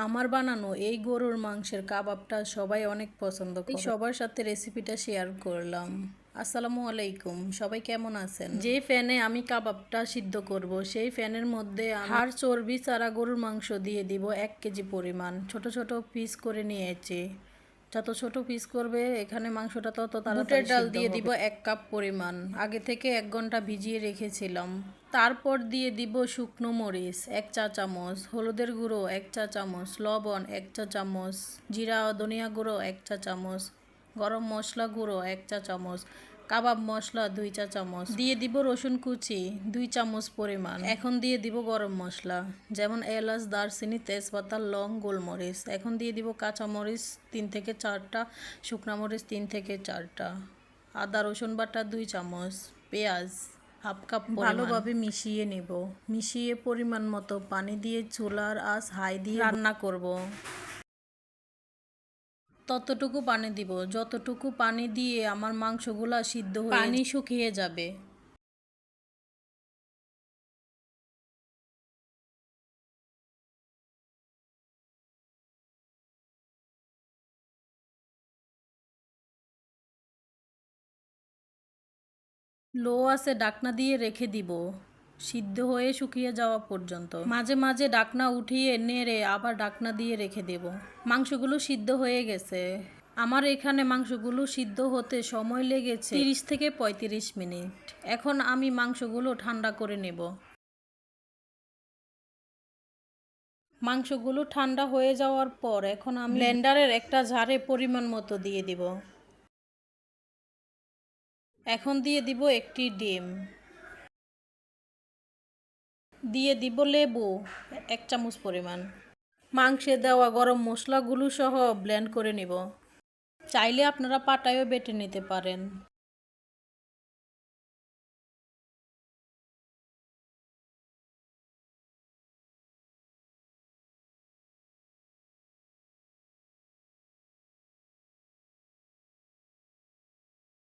আমার বানানো এই গরুর মাংসের কাবাবটা সবাই অনেক পছন্দ করে। সবার সাথে রেসিপিটা শেয়ার করলাম। আসসালামু আলাইকুম, সবাই কেমন আছেন? যে ফ্যানে আমি কাবাবটা সিদ্ধ করব সেই ফ্যানের মধ্যে হাড় চর্বি ছাড়া গরুর মাংস দিয়ে দিব 1 কেজি পরিমাণ। ছোট ছোট পিস করে নিয়েছি। যত ছোট পিস করবে এখানে মাংসটা তত তাড়াতাড়ি। বুটের ডাল দিয়ে দিব 1 কাপ পরিমাণ। আগে থেকে 1 ঘন্টা ভিজিয়ে রেখেছিলাম। তারপর দিয়ে দিব শুকনো মরিচ 1 চা চামচ, হলুদের গুঁড়ো 1 চা চামচ, লবণ 1 চা চামচ, জিরা ও ধনিয়া গুঁড়ো 1 চা চামচ, গরম মশলা গুঁড়ো 1 চা চামচ, কাবাব মশলা 2 চা চামচ, দিয়ে দিব রসুন কুচি 2 চামচ পরিমাণ। এখন দিয়ে দিব গরম মশলা যেমন এলাচ, দারচিনি, তেজপাতা, লং, গোলমরিচ। এখন দিয়ে দিব কাঁচামরিচ 3 থেকে 4টা, শুকনা মরিচ 3 থেকে 4টা, আদা রসুন বাটা 2 চামচ, পেঁয়াজ 1/2 কাপ। ভালোভাবে মিশিয়ে নেব। মিশিয়ে পরিমাণ মতো পানি দিয়ে চুলার আঁচ হাই দিয়ে রান্না করব। ততটুকু পানি দিব যতটুকু পানি দিয়ে আমার মাংসগুলা সিদ্ধ হয়ে পানি শুকিয়ে যাবে। লো আছে ঢাকনা দিয়ে রেখে দিব সিদ্ধ হয়ে শুকিয়ে যাওয়া পর্যন্ত। মাঝে মাঝে ঢাকনা উঠিয়ে নেড়ে আবার ঢাকনা দিয়ে রেখে দেব। মাংসগুলো সিদ্ধ হয়ে গেছে। আমার এখানে মাংসগুলো সিদ্ধ হতে সময় লেগেছে 30 থেকে 35 মিনিট। এখন আমি মাংসগুলো ঠান্ডা করে নেব। মাংসগুলো ঠান্ডা হয়ে যাওয়ার পর এখন আমি ব্লেন্ডারের একটা জারে পরিমাণ মতো দিয়ে দিব। এখন দিয়ে দিব একটি ডিম, দিয়ে দিব লেবু 1 চামচ পরিমাণ। মাংসে দেওয়া গরম মশলাগুলো সহ ব্লেন্ড করে নিব। চাইলে আপনারা পাটায়ও বেটে নিতে পারেন।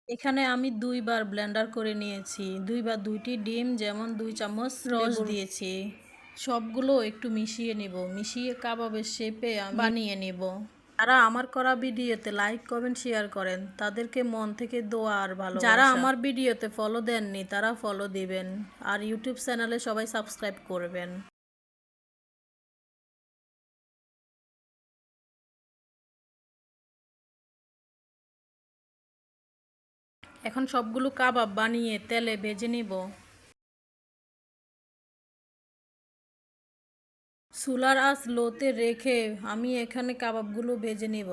এখানে আমি 2বার ব্লেন্ডার করে নিয়েছি। 2বার 2টি ডিম যেমন 2 চামচ রস দিয়েছি। সবগুলো একটু মিশিয়ে নিব। মিশিয়ে কাবাবের শেপে বানিয়ে নিব। যারা আমার করা ভিডিওতে লাইক, কমেন্ট, শেয়ার করেন তাদেরকে মন থেকে দোয়া আর ভালোবাসা। যারা আমার ভিডিওতে ফলো দেননি তারা ফলো দিবেন। আর ইউটিউব চ্যানেলে সবাই সাবস্ক্রাইব করবেন। এখন সবগুলো কাবাব বানিয়ে তেলে ভেজে নিব। চুলার আঁচ লোতে রেখে আমি এখানে কাবাবগুলো ভেজে নিব।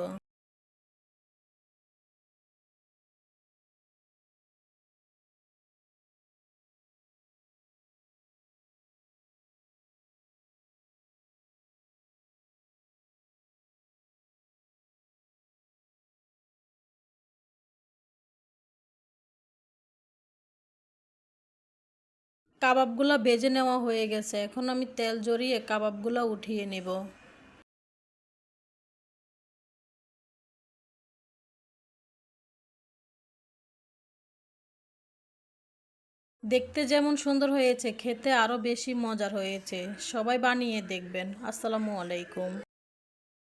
কাবাবগুলো ভেজে নেওয়া হয়ে গেছে। এখন আমি তেল ঝরিয়ে কাবাবগুলো উঠিয়ে নেব। দেখতে যেমন সুন্দর হয়েছে খেতে আরও বেশি মজার হয়েছে। সবাই বানিয়ে দেখবেন। আসসালামু আলাইকুম।